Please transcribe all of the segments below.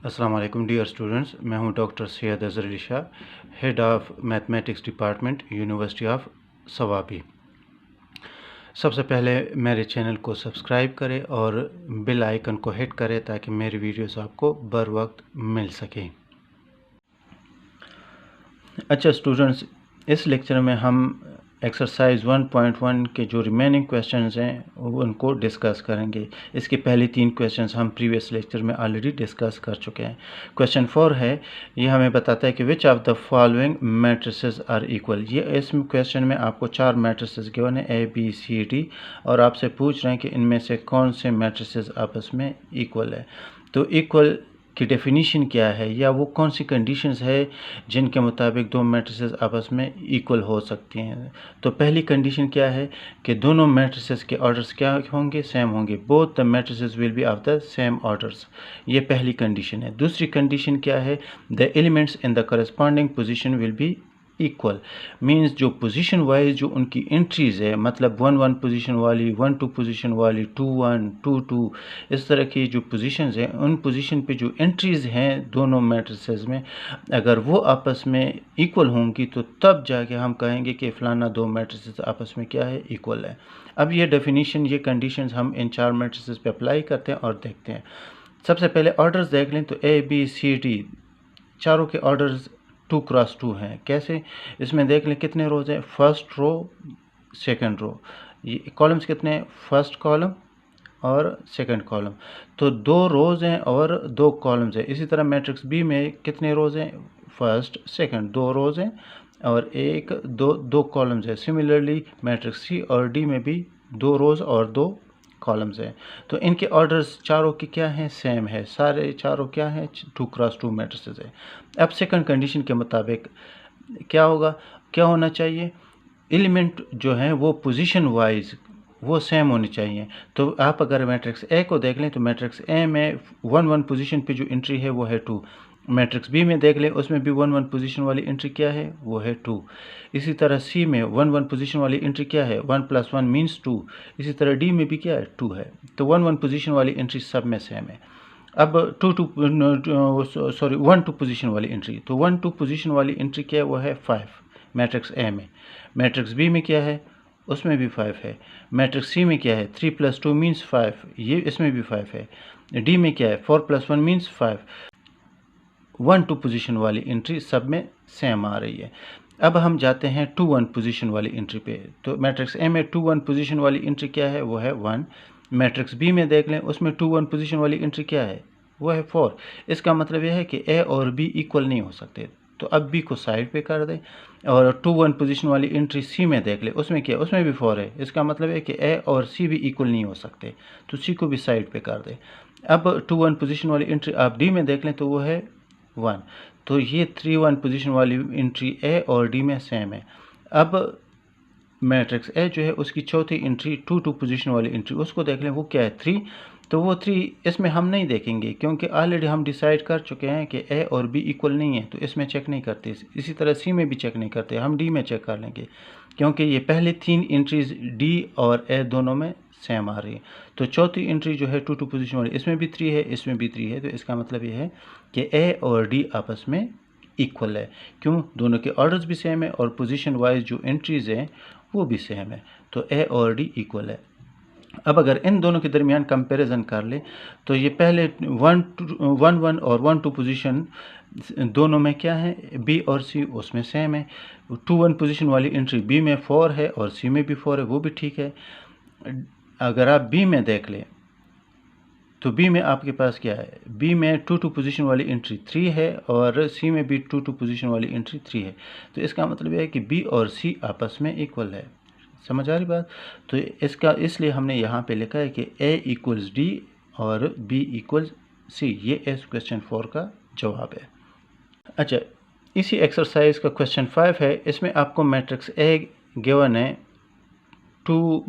अस्सलाम वालेकुम dear students, मैं हूं doctor Syed Azhar Ali Shah, head of mathematics department, university of Swabi. सबसे पहले मेरे चैनल को सब्सक्राइब करें और बेल आइकन को हिट करें ताकि मेरी वीडियोस आपको बर वक्त मिल सकें। अच्छा स्टूडेंट्स, इस लेक्चर में हम एक्सरसाइज 1.1 के जो रिमेनिंग क्वेश्चंस हैं उनको डिस्कस करेंगे। इसके पहले 3 क्वेश्चंस हम प्रीवियस लेक्चर में ऑलरेडी डिस्कस कर चुके हैं। क्वेश्चन 4 है, ये हमें बताता है कि which of the following matrices are equal. ये इस क्वेश्चन में आपको 4 मैट्रिसेस गिवन है A B C D और आपसे पूछ रहे हैं कि इनमें से कौन से मैट्रिसेस आपस में इक्वल है। तो इक्वल की डेफिनीशन क्या है या वो कौन सी कंडीशंस है जिनके मुताबिक दो मैट्रिसेस आपस में इक्वल हो सकती हैं। तो पहली कंडीशन क्या है कि दोनों मैट्रिसेस के ऑर्डर्स क्या होंगे, सेम होंगे। Both the matrices will be of the same orders, ये पहली कंडीशन है। दूसरी कंडीशन क्या है, the elements in the corresponding position will be equal. Means जो पोजीशन वाइज जो उनकी एंट्रीज है, मतलब 1-1 पोजीशन वाली, 1-2 पोजीशन वाली, 2-1, 2-2, इस तरह की जो पोजीशंस हैं, उन पोजीशन पे जो एंट्रीज हैं दोनों मैट्रिसेस में, अगर वो आपस में इक्वल होंगी तो तब जाके हम कहेंगे कि फ़लाना दो मैट्रिसेस आपस में क्या है, इक्वल है। अब ये डेफिनीशन, ये कंडीशंस हम इन 4 मैट्रिसेस पे अप्लाई करते हैं और देखते हैं। सबसे पहले ऑर्डर्स देख लें तो A B C D चारों के ऑर्डर्स 2x2 हैं। कैसे, इसमें देख लें कितने रोज हैं, फर्स्ट रो, सेकंड रो। ये कॉलम्स कितने हैं, फर्स्ट कॉलम और सेकंड कॉलम, तो 2 रोज हैं और 2 कॉलम्स हैं। इसी तरह मैट्रिक्स बी में कितने रोज हैं, फर्स्ट सेकंड, 2 रोज हैं और दो कॉलम्स हैं। सिमिलरली मैट्रिक्स सी और डी में भी 2 रोज और 2 कॉलम्स हैं। तो इनके ऑर्डर्स चारों के क्या हैं, सेम है। सारे चारों क्या हैं, 2x2 मैट्रिसेस है। अब सेकंड कंडीशन के मुताबिक क्या होगा, क्या होना चाहिए, एलिमेंट जो हैं वो पोजीशन वाइज वो सेम होनी चाहिए। तो आप अगर मैट्रिक्स ए को देख लें तो मैट्रिक्स ए में 1-1 पोजीशन पे जो एंट्री है वो है 2। मैट्रिक्स बी में देख लें, उसमें भी 1-1 पोजीशन वाली एंट्री क्या है, वो है 2। इसी तरह सी में 1-1 पोजीशन वाली एंट्री क्या है, 1 + 1 मीन्स 2। इसी तरह डी में भी क्या है, 2 है। तो 1-1 पोजीशन वाली एंट्री सब में सेम है। अब 1-2 पोजीशन वाली एंट्री, तो 1-2 पोजीशन वाली एंट्री क्या है, वो है 5 मैट्रिक्स ए में। मैट्रिक्स बी में क्या है, उसमें भी 5 है। मैट्रिक्स सी में क्या है, 3 + 2 मीन्स 5, ये इसमें भी 5 है। डी में क्या है, 4 + 1 मीन्स 5। 1-2 पोजीशन वाली एंट्री सब में सेम आ रही है। अब हम जाते हैं 2-1 पोजीशन वाली एंट्री पे। तो मैट्रिक्स ए में 2-1 पोजीशन वाली एंट्री क्या है, वो है 1। मैट्रिक्स बी में देख लें, उसमें 2-1 पोजीशन वाली एंट्री क्या है, वो है 4। इसका मतलब यह है कि ए और बी इक्वल नहीं हो सकते। तो अब बी को साइड पे कर दें और 2-1 पोजीशन वाली एंट्री सी में देख ले, उसमें क्या है, उसमें भी 4 है। इसका मतलब है कि ए और सी भी इक्वल नहीं हो सकते, तो सी को भी साइड पे कर दें। अब 2-1 पोजीशन वाली एंट्री आप डी में देख लें तो वो है 1। तो ये 3-1 पोजीशन वाली एंट्री ए और डी में सेम है। अब मैट्रिक्स ए जो है उसकी चौथी एंट्री 2-2 पोजीशन वाली एंट्री, उसको देख लें, वो क्या है, 3। तो वो 3 इसमें हम नहीं देखेंगे क्योंकि ऑलरेडी हम डिसाइड कर चुके हैं कि ए और बी इक्वल नहीं है, तो इसमें चेक नहीं करते। इसी तरह सी में भी चेक नहीं करते, हम डी में चेक कर लेंगे क्योंकि ये पहले 3 एंट्रीज डी और ए दोनों में सेम आ रही है। तो चौथी एंट्री जो है 2-2 पोजीशन वाली, इसमें भी 3 है, इसमें भी 3 है। तो इसका मतलब ये है कि ए और डी आपस में इक्वल है। क्यों, दोनों के ऑर्डर्स भी सेम है और पोजीशन वाइज जो एंट्रीज हैं वो भी सेम है। तो ए और डी इक्वल है। अब अगर इन दोनों के दरमियान कंपैरिजन कर ले तो ये पहले 1-1 और 1-2 पोजीशन दोनों में क्या है, बी और सी उसमें सेम है। 2-1 पोजीशन वाली एंट्री बी में 4 है और सी में भी 4 है, वो भी ठीक है। अगर आप बी में देख लें तो बी में आपके पास क्या है, बी में 2-2 पोजीशन वाली एंट्री 3 है और सी में भी 2-2 पोजीशन वाली एंट्री 3 है। तो इसका मतलब है कि बी और सी आपस में इक्वल है। समझ आ रही बात। तो इसका इसलिए हमने यहाँ पे लिखा है कि A = D और B = C। ये इस क्वेश्चन 4 का जवाब है। अच्छा, इसी एक्सरसाइज का क्वेश्चन 5 है। इसमें आपको मैट्रिक्स A गिवन है 2 -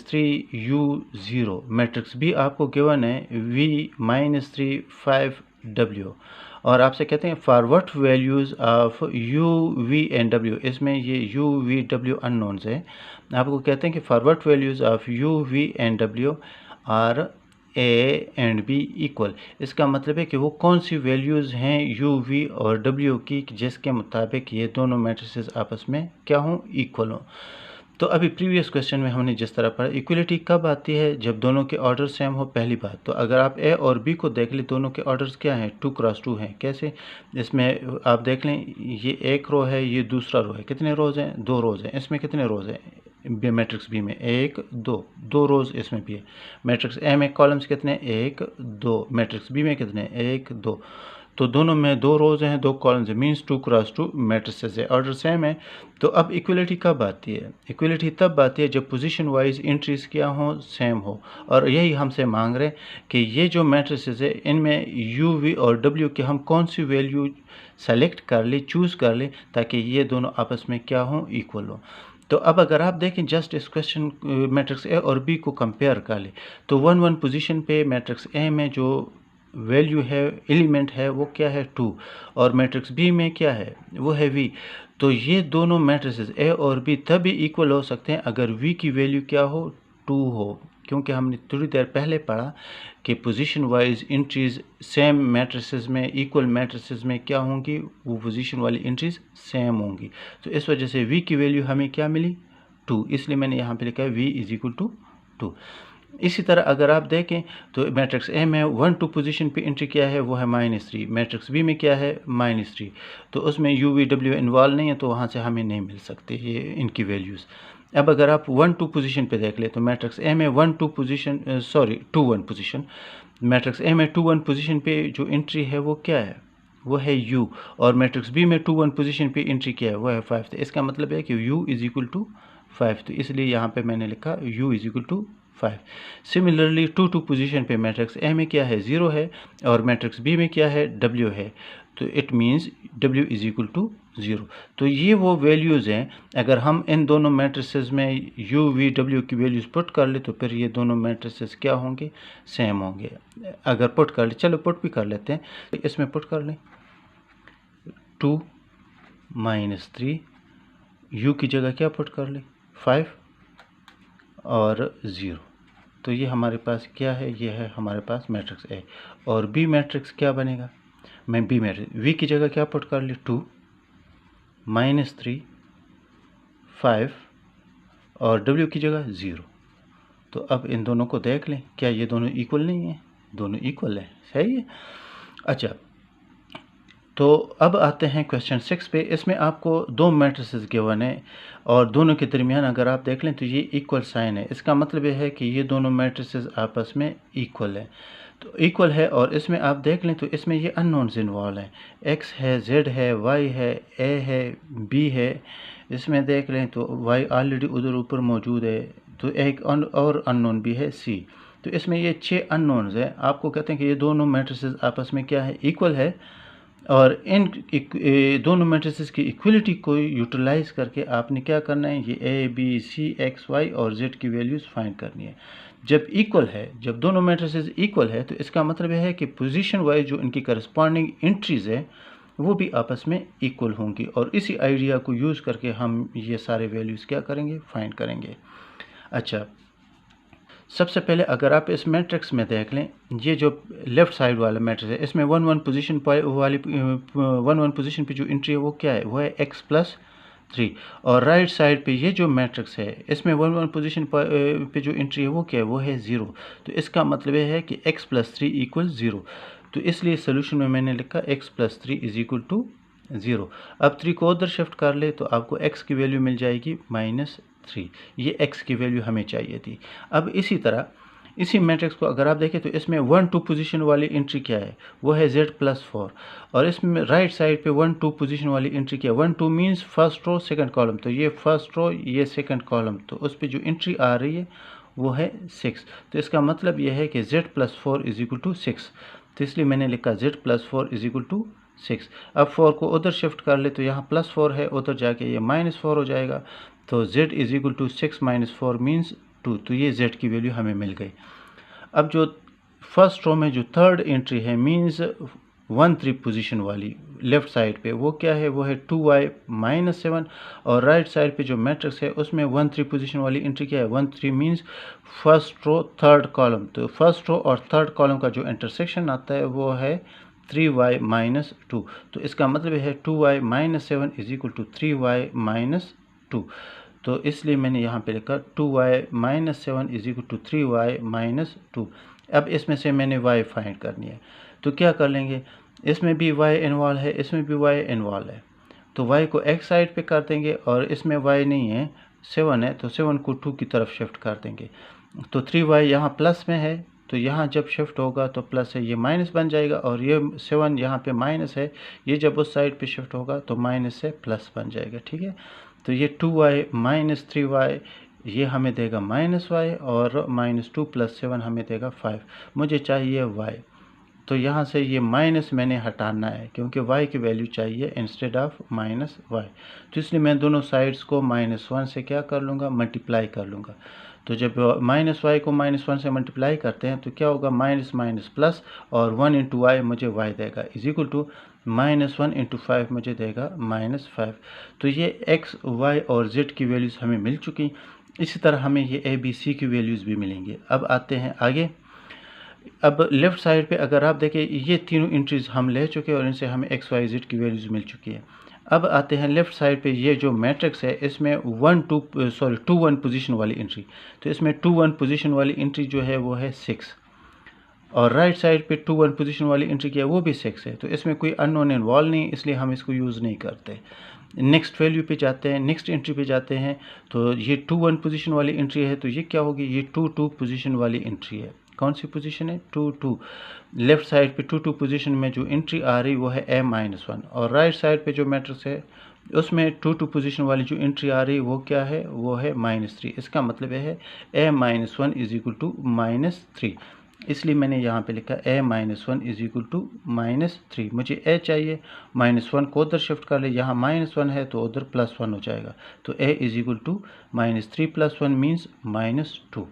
3 U 0। मैट्रिक्स B आपको गिवन है V - 3 5 W और आपसे कहते हैं for what values of U V and W। इसमें ये U V W अननोन्स है। आपको कहते हैं कि for what values of U V and W are A and B equal. इसका मतलब है कि वो कौन सी वैल्यूज़ हैं यू वी और डब्ल्यू की जिसके मुताबिक ये दोनों मैट्रिसेस आपस में क्या हों, इक्वल हों। तो अभी प्रीवियस क्वेश्चन में हमने जिस तरह पढ़ा, इक्वलिटी कब आती है, जब दोनों के ऑर्डर सेम हो, पहली बात। तो अगर आप ए और बी को देख लें, दोनों के ऑर्डर्स क्या हैं, 2 क्रॉस 2 हैं। कैसे, इसमें आप देख लें, ये एक रो है, ये दूसरा रो है। कितने रोज़ हैं, 2 रोज़ हैं। इसमें कितने रोज़ हैं मैट्रिक्स बी में, 1 2 रोज़ इसमें भी है। मैट्रिक्स ए में कॉलम्स कितने, 1 2। मैट्रिक्स बी में कितने, 1 2। तो दोनों में 2 रोज़ हैं, 2 कॉलम्स हैं, मीन्स 2 क्रॉस 2 मैट्रिसेस है, ऑर्डर सेम है। तो अब इक्वलिटी कब आती है, इक्वलिटी तब आती है जब पोजीशन वाइज एंट्रीज क्या हो, सेम हो। और यही हमसे मांग रहे हैं कि ये जो मैट्रिसेस है इनमें यू वी और डब्ल्यू की हम कौन सी वैल्यू सेलेक्ट कर ले, चूज़ कर ले, ताकि ये दोनों आपस में क्या हों, इक्वल हो। तो अब अगर आप देखें जस्ट इस क्वेश्चन मैट्रिक्स ए और बी को कंपेयर कर ले, तो 1 1 पोजीशन पे मैट्रिक्स ए में जो वैल्यू है, एलिमेंट है, वो क्या है, 2। और मैट्रिक्स बी में क्या है, वो है वी। तो ये दोनों मैट्रिसेस ए और बी तभी इक्वल हो सकते हैं अगर वी की वैल्यू क्या हो, 2 हो। क्योंकि हमने थोड़ी देर पहले पढ़ा कि position wise entries same matrices में, इक्वल मैट्रिसेस में क्या होंगी, वो पोजीशन वाली एंट्रीज सेम होंगी। तो इस वजह से वी की वैल्यू हमें क्या मिली, 2। इसलिए मैंने यहाँ पे लिखा है वी इज इक्वल टू 2। इसी तरह अगर आप देखें तो मैट्रिक्स ए में 1 2 पोजीशन पे एंट्री क्या है, वो है -3। मैट्रिक्स बी में क्या है, -3। तो उसमें यू वी डब्ल्यू इन्वॉल्व नहीं है, तो वहाँ से हमें नहीं मिल सकते ये इनकी वैल्यूज़। अब अगर आप 1 2 पोजीशन पे देख ले, तो मैट्रिक्स ए में 1 2 पोजीशन, 2 1 पोजीशन, मैट्रिक्स ए में 2 1 पोजीशन पे जो एंट्री है वो क्या है, वो है u। और मैट्रिक्स बी में 2 1 पोजीशन पे एंट्री क्या है, वो है 5। तो इसका मतलब है कि u इज इक्वल टू 5। तो इसलिए यहाँ पे मैंने लिखा u is equal to 5। Similarly 2 2 position पे मैट्रिक्स ए में क्या है, 0 है, और मैट्रिक्स बी में क्या है, w है। तो it means w is equal to 0। तो ये वो वैल्यूज़ हैं, अगर हम इन दोनों मैट्रिसेस में u v w की वैल्यूज़ पुट कर ले, तो फिर ये दोनों मैट्रिसेस क्या होंगे, सेम होंगे। अगर पुट कर ले, चलो पुट भी कर लेते हैं, इसमें पुट कर लें 2 -3, u की जगह क्या पुट कर ले, 5 और 0। तो ये हमारे पास क्या है, ये है हमारे पास मैट्रिक्स ए। और बी मैट्रिक्स क्या बनेगा, मैं बी मैट्रिक्स वी की जगह क्या पुट कर ली, 2 -3 5 और w की जगह 0। तो अब इन दोनों को देख लें, क्या ये दोनों इक्वल नहीं है, दोनों इक्वल है, सही है। अच्छा, तो अब आते हैं क्वेश्चन 6 पे। इसमें आपको 2 मैट्रिसेस गिवन है और दोनों के दरमियान अगर आप देख लें तो ये इक्वल साइन है। इसका मतलब यह है कि ये दोनों मैट्रिसेस आपस में इक्वल है। तो इक्वल है, और इसमें आप देख लें तो इसमें ये अननोन्स इन्वॉल्व हैं, x है, z है, y है, a है, b है। इसमें देख लें तो y ऑलरेडी उधर ऊपर मौजूद है, तो एक और अननोन भी है, c। तो इसमें ये 6 अननोन्स हैं। आपको कहते हैं कि ये दोनों मैट्रिसेस आपस में क्या है, इक्वल है। और इन दोनों मैट्रिसेस की इक्वलिटी को यूटिलाइज करके आपने क्या करना है, ये A B C X Y और जेड की वैल्यूज़ फाइंड करनी है। जब इक्वल है, जब दोनों मैट्रिसेस इक्वल है, तो इसका मतलब यह है कि पोजीशन वाइज जो इनकी करस्पॉन्डिंग एंट्रीज़ है वो भी आपस में इक्वल होंगी। और इसी आइडिया को यूज़ करके हम ये सारे वैल्यूज़ क्या करेंगे, फाइंड करेंगे। अच्छा, सबसे पहले अगर आप इस मैट्रिक्स में देख लें, ये जो लेफ़्ट साइड वाला मैट्रिक्स है, इसमें 1 1 पोजीशन वाली 1 1 पोजीशन पे जो एंट्री है वो क्या है, वो है x+3। और राइट साइड पे ये जो मैट्रिक्स है, इसमें 1 1 पोजीशन पे जो एंट्री है वो क्या है, वो है 0। तो इसका मतलब ये है कि x+3 = 0। तो इसलिए सोल्यूशन में मैंने लिखा x+3 = 0। अब 3 को उधर शिफ्ट कर ले तो आपको x की वैल्यू मिल जाएगी -3। ये x की वैल्यू हमें चाहिए थी। अब इसी तरह इसी मैट्रिक्स को अगर आप देखें तो इसमें 1 2 पोजीशन वाली एंट्री क्या है, वो है z+4। और इसमें राइट साइड पे 1 2 पोजीशन वाली एंट्री क्या है, 1 2 means first row second column. तो ये फर्स्ट रो, ये सेकंड कॉलम, तो उस पर जो एंट्री आ रही है वो है 6। तो इसका मतलब यह है कि z+4 = 6। तो इसलिए मैंने लिखा z+4 = 6। अब 4 को उधर शिफ्ट कर ले तो यहाँ +4 है, उधर जाके ये -4 हो जाएगा। तो z = 6 - 4 मीन्स 2। तो ये z की वैल्यू हमें मिल गई। अब जो फर्स्ट रो में जो थर्ड एंट्री है, मीन्स 1 3 पोजीशन वाली, लेफ़्ट साइड पे वो क्या है, वो है 2y माइनस 7, और राइट साइड पे जो मैट्रिक्स है उसमें 1 3 पोजीशन वाली एंट्री क्या है, 1 3 means first row third column. तो फर्स्ट रो और थर्ड कॉलम का जो इंटरसेक्शन आता है वो है 3y माइनस 2। तो इसका मतलब है 2y minus 7 is equal to 3y minus 2। तो इसलिए मैंने यहाँ पे लिखा 2y minus 7 is equal to 3y minus 2। अब इसमें से मैंने y फाइंड करनी है, तो क्या कर लेंगे, इसमें भी y इन्वॉल्व है, इसमें भी y इन्वॉल्व है, तो y को x साइड पे कर देंगे, और इसमें y नहीं है 7 है, तो 7 को 2 की तरफ शिफ्ट कर देंगे। तो 3y यहाँ प्लस में है, तो यहाँ जब शिफ्ट होगा तो प्लस है, ये माइनस बन जाएगा, और ये 7 यहाँ पे माइनस है, ये जब उस साइड पे शिफ्ट होगा तो माइनस से प्लस बन जाएगा। ठीक है, तो ये 2y माइनस 3y ये हमें देगा माइनस y, और माइनस 2 प्लस 7 हमें देगा 5। मुझे चाहिए y, तो यहाँ से ये माइनस मैंने हटाना है क्योंकि y की वैल्यू चाहिए इंस्टेड ऑफ माइनस y। तो इसलिए मैं दोनों साइड्स को -1 से क्या कर लूँगा, मल्टीप्लाई कर लूँगा। तो जब माइनस y को -1 से मल्टीप्लाई करते हैं तो क्या होगा, माइनस माइनस प्लस, और 1 इंटू वाई मुझे y देगा इज इक्वल टू -1 इंटू 5 मुझे देगा -5। तो ये x, y और z की वैल्यूज़ हमें मिल चुकी। इसी तरह हमें ये a b c की वैल्यूज़ भी मिलेंगी। अब आते हैं आगे। अब लेफ़्ट साइड पे अगर आप देखें, ये तीनों एंट्रीज़ हम ले चुके हैं और इनसे हमें x y z की वैल्यूज़ मिल चुकी है। अब आते हैं लेफ़्ट साइड पे, ये जो मैट्रिक्स है इसमें 2 1 पोजीशन वाली एंट्री, तो इसमें 2 1 पोजीशन वाली एंट्री जो है वो है 6, और राइट साइड पे 2 1 पोजीशन वाली एंट्री क्या है, वो भी 6 है। तो इसमें कोई अननोन इन्वॉल्व नहीं, इसलिए हम इसको यूज़ नहीं करते। नेक्स्ट वैल्यू पे जाते हैं, नेक्स्ट एंट्री पे जाते हैं, तो ये 2 1 पोजीशन वाली एंट्री है, तो ये क्या होगी, ये 2 2 पोजीशन वाली एंट्री है। कौन सी पोजीशन है, 2 2। लेफ्ट साइड पे 2 2 पोजीशन में जो एंट्री आ रही वो है a-1, और राइट साइड पे जो मैट्रिक्स है उसमें 2 2 पोजीशन वाली जो एंट्री आ रही वो क्या है, वो है -3। इसका मतलब है a-1 इज इक्वल टू -3, इसलिए मैंने यहाँ पे लिखा a-1 इज इक्वल टू -3। मुझे a चाहिए, -1 को उधर शिफ्ट कर ले, यहाँ -1 है तो उधर +1 हो जाएगा, तो a is equal to -3 + 1 means -2।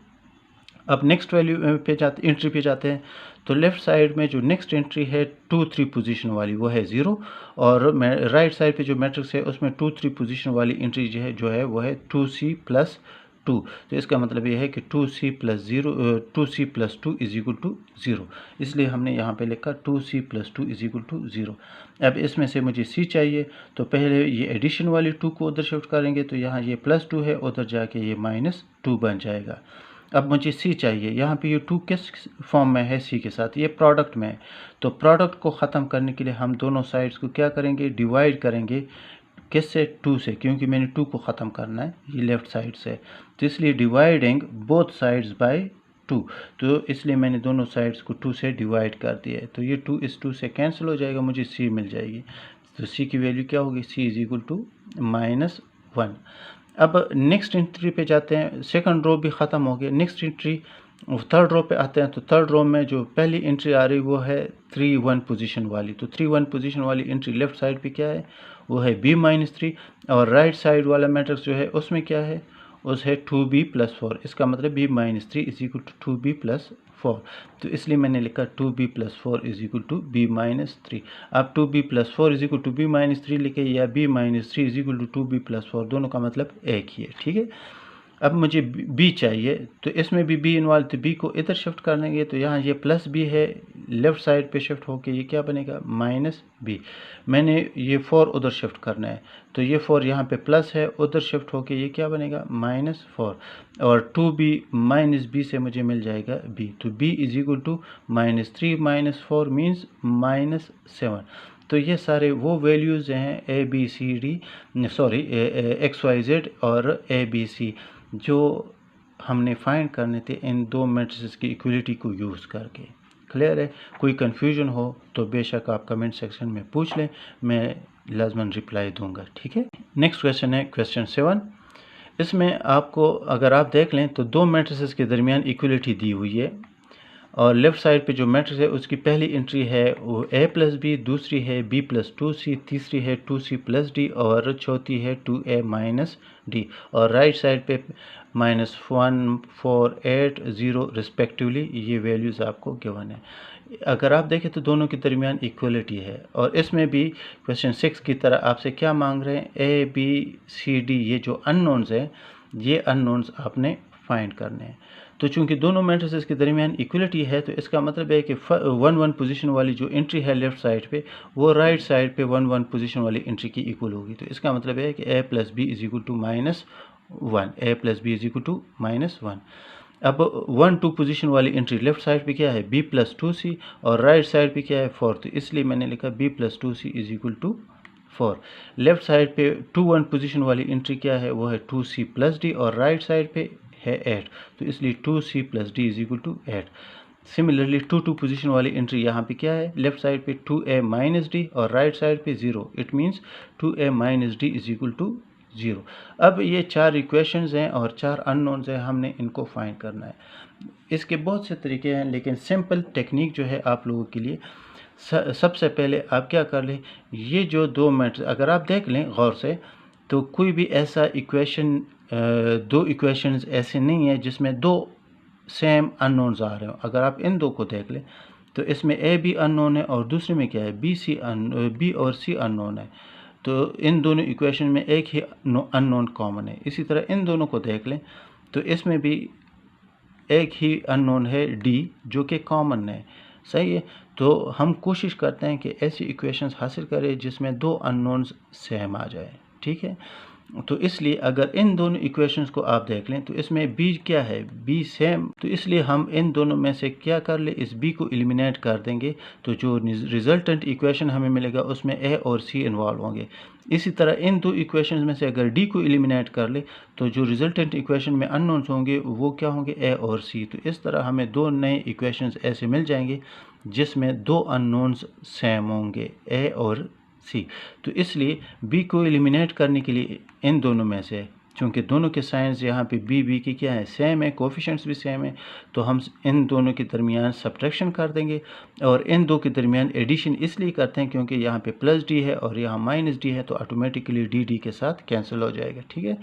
अब नेक्स्ट वैल्यू पे जाते, एंट्री पे जाते हैं, तो लेफ़्ट साइड में जो नेक्स्ट एंट्री है 2 3 पोजीशन वाली वो है 0, और राइट साइड पे जो मैट्रिक्स है उसमें 2 3 पोजीशन वाली एंट्री जो है वो है 2c + 2। तो इसका मतलब ये है कि 2c + 2 इज इक्वल टू 0, इसलिए हमने यहाँ पे लिखा 2c + 2 इज इक्वल टू 0। अब इसमें से मुझे c चाहिए, तो पहले ये एडिशन वाली 2 को उधर शिफ्ट करेंगे, तो यहाँ ये +2 है, उधर जाके ये -2 बन जाएगा। अब मुझे c चाहिए, यहाँ पे ये 2 किस फॉर्म में है, c के साथ, ये प्रोडक्ट में है, तो प्रोडक्ट को ख़त्म करने के लिए हम दोनों साइड्स को क्या करेंगे, डिवाइड करेंगे, किससे, 2 से, क्योंकि मैंने 2 को ख़त्म करना है, ये लेफ़्ट साइड से, तो इसलिए डिवाइडिंग बोथ साइड्स बाय 2, तो इसलिए मैंने दोनों साइड्स को 2 से डिवाइड कर दिया है, तो ये 2 इस 2 से कैंसिल हो जाएगा, मुझे c मिल जाएगी। तो c की वैल्यू क्या होगी, c इज इक्वल टू -1। अब नेक्स्ट एंट्री पे जाते हैं, सेकंड रो भी ख़त्म हो गया, नेक्स्ट एंट्री थर्ड रो पे आते हैं, तो थर्ड रो में जो पहली एंट्री आ रही वो है 3 1 पोजीशन वाली, तो 3 1 पोजीशन वाली एंट्री लेफ़्ट साइड पे क्या है, वो है b-3, और राइट साइड वाला मैट्रिक्स जो है उसमें क्या है, उस है 2b + 4, इसका मतलब b-3 is equal to 2b + 4, तो इसलिए मैंने लिखा 2b + 4 is equal to b-3। आप 2b + 4 is equal to b-3 लिखे, या b-3 is equal to 2b + 4, दोनों का मतलब एक ही है। ठीक है, अब मुझे b चाहिए, तो इसमें भी b इन्वॉल्व, तो b को इधर शिफ्ट कर लेंगे, तो यहाँ ये +b है, लेफ़्ट साइड पे शिफ्ट होके ये क्या बनेगा, -b। मैंने ये 4 उधर शिफ्ट करना है, तो ये 4 यहाँ पे प्लस है, उधर शिफ्ट होके ये क्या बनेगा, -4, और 2b -b से मुझे मिल जाएगा b, तो b is equal to -3 - 4 means -7। तो ये सारे वो वैल्यूज़ हैं a b c d x y z और a b c जो हमने फाइंड करने थे इन दो मैट्रिसेस की इक्वलिटी को यूज़ करके। क्लियर है, कोई कन्फ्यूजन हो तो बेशक आप कमेंट सेक्शन में पूछ लें, मैं लाजमन रिप्लाई दूंगा। ठीक है, नेक्स्ट क्वेश्चन है क्वेश्चन 7। इसमें आपको अगर आप देख लें तो दो मैट्रिसेस के दरमियान इक्वलिटी दी हुई है, और लेफ़्ट साइड पे जो मैट्रिक्स है उसकी पहली एंट्री है वो a + b, दूसरी है b + 2c, तीसरी है 2c + d, और चौथी है 2a - d, और राइट साइड पे -1 4 8 0 रिस्पेक्टिवली ये वैल्यूज़ आपको गिवन है। अगर आप देखें तो दोनों के दरमियान इक्वलिटी है। और इसमें भी क्वेश्चन 6 की तरह आपसे क्या मांग रहे हैं, ए बी सी डी, ये जो अननोन्स हैं, ये अननोन्स आपने फाइंड करने हैं। तो चूंकि दोनों मैट्रिसेस के दरमियान इक्वलिटी है, तो इसका मतलब है कि 1-1 पोजीशन वाली जो एंट्री है लेफ्ट साइड पे, वो राइट साइड पे 1-1 पोजीशन वाली एंट्री की इक्वल होगी। तो इसका मतलब है कि a plus B is equal to -1, a plus B is equal to -1। अब 1-2 पोजीशन वाली एंट्री लेफ्ट साइड पे क्या है, b प्लस 2c, और राइट साइड पे क्या है 4, तो इसलिए मैंने लिखा b plus 2c is equal to 4। Left side पे 2-1 पोजीशन वाली एंट्री क्या है, वो है 2c प्लस d, और राइट साइड पे है 8, तो इसलिए 2c plus d is equal to 8। Similarly 2-2 position वाली एंट्री यहाँ पे क्या है, लेफ्ट साइड पे 2a माइनस डी और राइट साइड पे 0, it means 2a minus D is equal to 0। अब ये 4 इक्वेशंस हैं और 4 अननोन्स हैं, हमने इनको फाइंड करना है। इसके बहुत से तरीके हैं, लेकिन सिंपल टेक्निक जो है आप लोगों के लिए, सबसे पहले आप क्या कर लें, ये जो दो मैट्रिक्स अगर आप देख लें गौर से, तो कोई भी ऐसा इक्वेशन, दो इक्वेशंस ऐसे नहीं है जिसमें दो सेम अननोन्स आ रहे हो। अगर आप इन दो को देख लें तो इसमें ए बी अननोन है और दूसरे में क्या है, बी और सी अननोन है। तो इन दोनों इक्वेशन में एक ही अननोन कॉमन है। इसी तरह इन दोनों को देख लें तो इसमें भी एक ही अननोन है डी, जो कि कॉमन है। सही है। तो हम कोशिश करते हैं कि ऐसी इक्वेशंस हासिल करें जिसमें दो अननोन्स सेम आ जाए। ठीक है। तो इसलिए अगर इन दोनों इक्वेशंस को आप देख लें तो इसमें b क्या है, b सेम, तो इसलिए हम इन दोनों में से क्या कर ले, इस b को एलिमिनेट कर देंगे। तो जो रिजल्टेंट इक्वेशन हमें मिलेगा उसमें a और c इन्वॉल्व होंगे। इसी तरह इन दो इक्वेशंस में से अगर d को एलिमिनेट कर ले तो जो रिजल्टेंट इक्वेशन में अननोन्स होंगे वो क्या होंगे, a और c। तो इस तरह हमें दो नए इक्वेशंस ऐसे मिल जाएंगे जिसमें दो अननोन्स सेम होंगे, a और सी। तो इसलिए बी को एलिमिनेट करने के लिए इन दोनों में से, चूँकि दोनों के साइंस यहाँ पे बी की क्या है, सेम है, कोफिशेंट्स भी सेम है, तो हम इन दोनों के दरमियान सब्ट्रैक्शन कर देंगे। और इन दो के दरमियान एडिशन इसलिए करते हैं क्योंकि यहाँ पे प्लस डी है और यहाँ माइनस डी है, तो ऑटोमेटिकली डी के साथ कैंसिल हो जाएगा। ठीक है।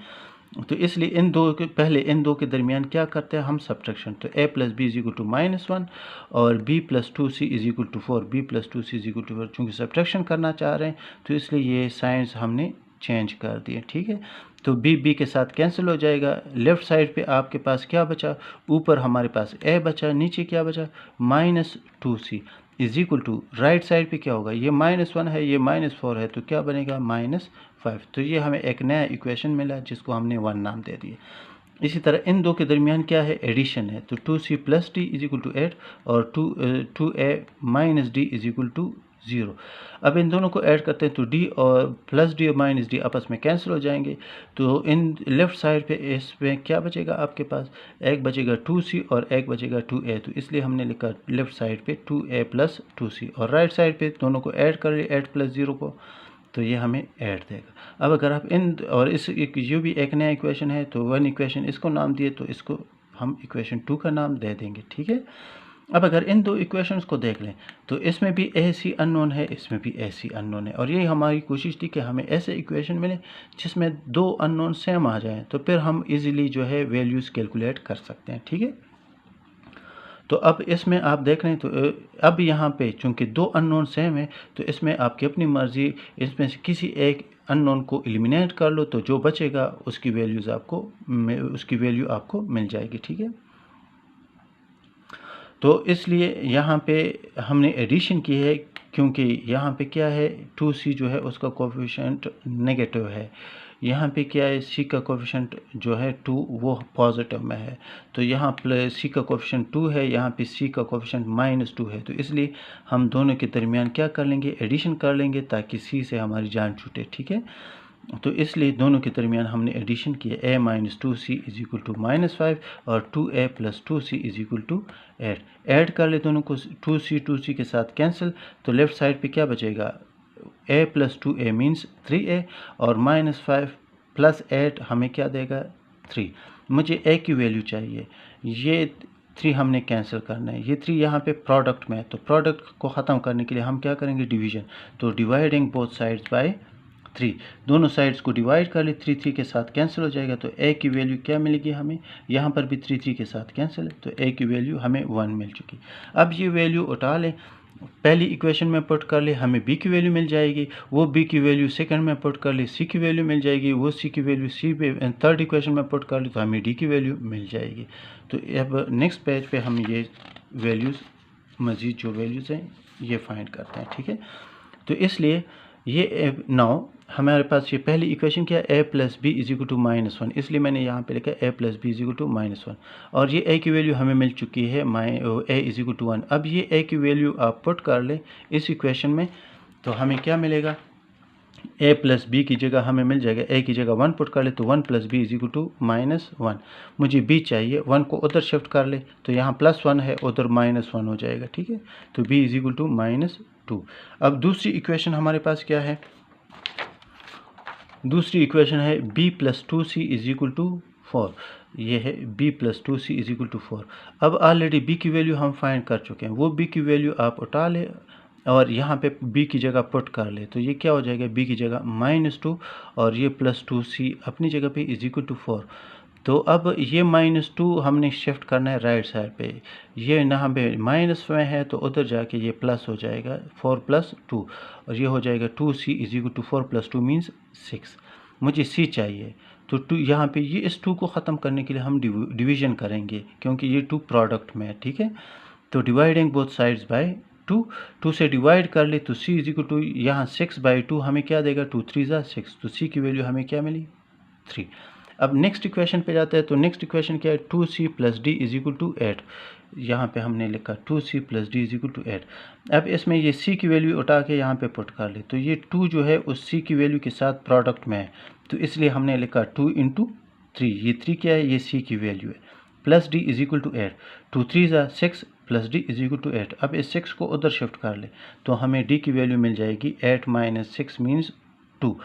तो इसलिए इन दो के पहले इन दो के दरमियान क्या करते हैं हम, सब्ट्रैक्शन। तो a plus B is equal to -1 और b plus 2c is equal to 4, b plus 2c is equal to 4। चूँकि सब्ट्रैक्शन करना चाह रहे हैं तो इसलिए ये साइंस हमने चेंज कर दिए। ठीक है। तो b के साथ कैंसिल हो जाएगा। लेफ्ट साइड पे आपके पास क्या बचा, ऊपर हमारे पास a बचा, नीचे क्या बचा, -2c is equal to, right side पे क्या होगा, ये -1 है, ये -4 है, तो क्या बनेगा -5। तो ये हमें एक नया इक्वेशन मिला जिसको हमने 1 नाम दे दिया। इसी तरह इन दो के दरमियान क्या है, एडिशन है। तो 2c plus D is equal to 8 और 2a minus D is equal to 0। अब इन दोनों को ऐड करते हैं तो d और प्लस डी और माइनस डी आपस में कैंसिल हो जाएंगे। तो इन लेफ्ट साइड पे इसमें क्या बचेगा आपके पास, एक बचेगा 2c और एक बचेगा 2a। तो इसलिए हमने लिखा लेफ्ट साइड पे 2a प्लस 2c, और राइट साइड पे दोनों को ऐड कर लिए 8 प्लस 0 को, तो ये हमें ऐड देगा। अब अगर आप इन और इस ये भी एक नया इक्वेशन है, तो 1 इक्वेशन इसको नाम दिए तो इसको हम इक्वेशन 2 का नाम दे देंगे। ठीक है। अब अगर इन दो इक्वेशंस को देख लें तो इसमें भी ए सी अननोन है, इसमें भी ए सी अननोन है, और यही हमारी कोशिश थी कि हमें ऐसे इक्वेशन मिले जिसमें दो अननोन सेम आ जाएं, तो फिर हम इजीली जो है वैल्यूज़ कैलकुलेट कर सकते हैं। ठीक है। तो अब इसमें आप देख रहे हैं, तो अब यहाँ पे चूंकि दो अननोन सेम है तो इसमें आपकी अपनी मर्ज़ी, इसमें से किसी एक अननोन को एलिमिनेट कर लो, तो जो बचेगा उसकी वैल्यू आपको मिल जाएगी। ठीक है। तो इसलिए यहाँ पे हमने एडिशन की है, क्योंकि यहाँ पे क्या है, 2c जो है उसका कोफिशिएंट नेगेटिव है, यहाँ पे क्या है, c का कोफिशिएंट जो है 2 वो पॉजिटिव में है, तो यहाँ प्लस c का कोफिशिएंट 2 है, यहाँ पे c का कोफिशिएंट -2 है। तो इसलिए हम दोनों के दरमियान क्या कर लेंगे, एडिशन कर लेंगे, ताकि c से हमारी जान छूटे। ठीक है। तो इसलिए दोनों के दरमियान हमने एडिशन किया, a minus 2c is equal to -5 और 2a plus 2c is equal to 8। Add कर ले दोनों को, 2c के साथ कैंसिल, तो लेफ्ट साइड पे क्या बचेगा, a plus 2a means 3a और -5 प्लस 8 हमें क्या देगा, 3। मुझे a की वैल्यू चाहिए, ये 3 हमने कैंसिल करना है, ये 3 यहाँ पे प्रोडक्ट में है, तो प्रोडक्ट को ख़त्म करने के लिए हम क्या करेंगे, डिवीजन। तो डिवाइडिंग बोथ साइड्स बाय 3। दोनों साइड्स को डिवाइड कर ले, 3 3 के साथ कैंसिल हो जाएगा, तो a की वैल्यू क्या मिलेगी हमें, यहाँ पर भी 3 3 के साथ कैंसिल है, तो a की वैल्यू हमें 1 मिल चुकी। अब ये वैल्यू उठा लें, पहली इक्वेशन में पुट कर ले, हमें b की वैल्यू मिल जाएगी, वो b की वैल्यू सेकंड में पुट कर ले, c की वैल्यू मिल जाएगी, वो c की वैल्यू c पे थर्ड इक्वेशन में पुट कर ले, तो हमें d की वैल्यू मिल जाएगी। तो अब नेक्स्ट पेज पे हम ये वैल्यूज़ मज़ीद जो वैल्यूज़ हैं ये फाइंड करते हैं, ठीक है। तो इसलिए ये नाउ हमारे पास ये पहली इक्वेशन क्या है, a plus B is equal to -1, इसलिए मैंने यहाँ पे लिखा a plus B is equal to -1, और ये a की वैल्यू हमें मिल चुकी है a इज इक्वल टू 1। अब ये a की वैल्यू आप पुट कर लें इस इक्वेशन में, तो हमें क्या मिलेगा, a प्लस बी की जगह हमें मिल जाएगा, a की जगह 1 पुट कर ले तो 1 plus B is equal to -1। मुझे b चाहिए, 1 को उधर शिफ्ट कर ले तो यहाँ +1 है, उधर -1 हो जाएगा, ठीक है। तो b इज इक्वल टू -2। अब दूसरी इक्वेशन हमारे पास क्या है, दूसरी इक्वेशन है b plus 2c is equal to 4। ये है b plus 2c is equal to 4। अब ऑलरेडी b की वैल्यू हम फाइंड कर चुके हैं, वो b की वैल्यू आप उठा ले और यहाँ पे b की जगह पुट कर ले, तो ये क्या हो जाएगा, b की जगह -2 और ये +2c अपनी जगह पे इज इक्वल टू 4। तो अब ये -2 हमने शिफ्ट करना है राइट साइड पे, ये यहाँ पे माइनस में है तो उधर जाके ये प्लस हो जाएगा 4 + 2, और ये हो जाएगा 2c is equal to 4 + 2 means 6। मुझे c चाहिए, तो 2 यहाँ पे ये इस 2 को ख़त्म करने के लिए हम डिवीज़न करेंगे, क्योंकि ये 2 प्रोडक्ट में है, ठीक है। तो डिवाइडिंग बोथ साइड्स बाय 2 से डिवाइड कर ले तो c इज इक्वल टू यहाँ 6/2 हमें क्या देगा, 2 3 ज़ा 6, तो c की वैल्यू हमें क्या मिली, 3। अब नेक्स्ट इक्वेशन पे जाते हैं, तो नेक्स्ट इक्वेशन क्या है, 2c plus D is equal to 8। यहाँ पे हमने लिखा 2c plus D is equal to 8। अब इसमें ये c की वैल्यू उठा के यहाँ पे पुट कर ले, तो ये 2 जो है उस c की वैल्यू के साथ प्रोडक्ट में है, तो इसलिए हमने लिखा 2 × 3। ये 3 क्या है, ये c की वैल्यू है, plus D is equal to 8, 2 3 ज़ा 6 plus D is equal to 8। अब इस 6 को उधर शिफ्ट कर ले तो हमें d की वैल्यू मिल जाएगी 8 - 6 मीन्स 2,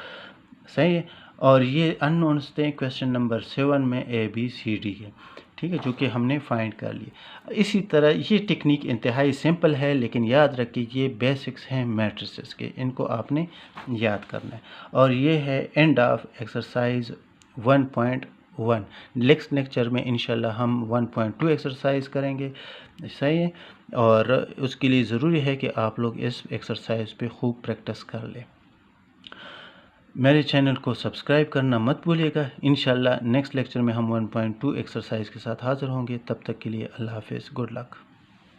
सही है। और ये अननोन्स थे क्वेश्चन नंबर 7 में a b c d के, ठीक है, जो कि हमने फाइंड कर लिए। इसी तरह ये टेक्निक इंतहाई सिंपल है, लेकिन याद रखिए ये बेसिक्स हैं मैट्रिसेस के, इनको आपने याद करना है। और ये है end of exercise 1.1। Next lecture में इंशाल्लाह हम 1.2 एक्सरसाइज करेंगे, सही है। और उसके लिए ज़रूरी है कि आप लोग इस एक्सरसाइज पे खूब प्रैक्टिस कर लें। मेरे चैनल को सब्सक्राइब करना मत भूलिएगा। इंशाल्लाह नेक्स्ट लेक्चर में हम 1.2 एक्सरसाइज के साथ हाज़िर होंगे। तब तक के लिए अल्लाह हाफ़िज़, गुड लक।